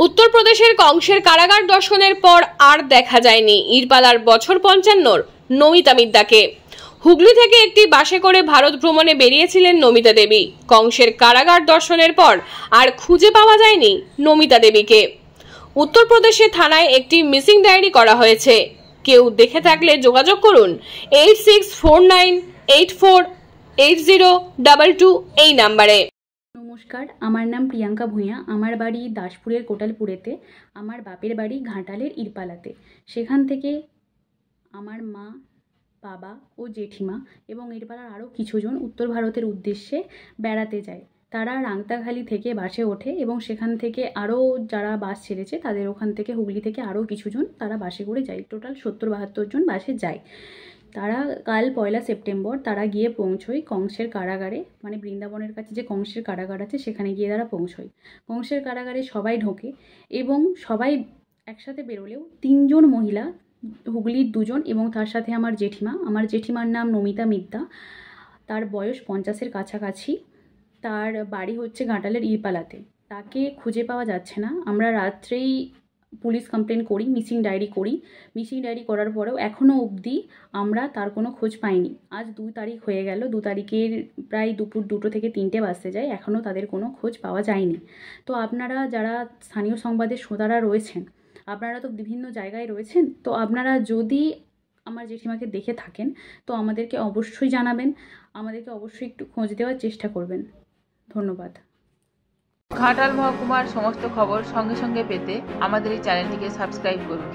উত্তরপ্রদেশের কংসের কারাগার দর্শনের পর আর দেখা যায়নি ইরপালার বছর 55 নমিতা মিদ্দাকে। হুগলি থেকে একটি বাসে করে ভারত ভ্রমণে বেরিয়েছিলেন নমিতা দেবী। কংসের কারাগার দর্শনের পর আর খুঁজে পাওয়া যায়নি নমিতা দেবীকে। উত্তরপ্রদেশে থানায় একটি মিসিং ডায়েরি করা হয়েছে। কেউ দেখে থাকলে যোগাযোগ করুন 8649848022 এই নাম্বারে। নমস্কার, আমার নাম প্রিয়াঙ্কা ভূঁইয়া। আমার বাড়ি দাসপুরের কোটালপুরেতে, আমার বাপের বাড়ি ঘাটালের ইরপালাতে। সেখান থেকে আমার মা, বাবা ও জেঠিমা এবং ইরপালার আরও কিছুজন উত্তর ভারতের উদ্দেশ্যে বেড়াতে যায়। তারা রাংতাখালি থেকে বাসে ওঠে এবং সেখান থেকে আরও যারা বাস ছেড়েছে তাদের ওখান থেকে হুগলি থেকে আরও কিছুজন তারা বাসে করে যায়। টোটাল 70-72 জন বাসে যায়। তারা কাল 1 সেপ্টেম্বর তারা গিয়ে পৌঁছয় কংসের কারাগারে, মানে বৃন্দাবনের কাছে যে কংসের কারাগার আছে সেখানে গিয়ে তারা পৌঁছয়। কংসের কারাগারে সবাই ঢোকে এবং সবাই একসাথে বেরোলেও 3 জন মহিলা, হুগলির 2 জন এবং তার সাথে আমার জেঠিমা। আমার জেঠিমার নাম নমিতা মিদ্দা, তার বয়স 50-এর কাছাকাছি, তার বাড়ি হচ্ছে ঘাটালের ইরপালাতে। তাকে খুঁজে পাওয়া যাচ্ছে না। আমরা রাত্রেই পুলিশ কমপ্লেন করি, মিসিং ডায়েরি করি। মিসিং ডায়েরি করার পরেও এখনও অবধি আমরা তার কোনো খোঁজ পাইনি। আজ 2 তারিখ হয়ে গেল। 2 তারিখের প্রায় দুপুর 2টো থেকে 3টে বাজতে যায়, এখনও তাদের কোনো খোঁজ পাওয়া যায়নি। তো আপনারা যারা স্থানীয় সংবাদের শ্রোতারা রয়েছেন, আপনারা তো বিভিন্ন জায়গায় রয়েছেন, তো আপনারা যদি আমার জেঠিমাকে দেখে থাকেন তো আমাদেরকে অবশ্যই জানাবেন, আমাদেরকে অবশ্যই একটু খোঁজ দেওয়ার চেষ্টা করবেন। ধন্যবাদ। ঘাটাল মহকুমার সমস্ত খবর সঙ্গে সঙ্গে পেতে আমাদের এই চ্যানেলটিকে সাবস্ক্রাইব করুন।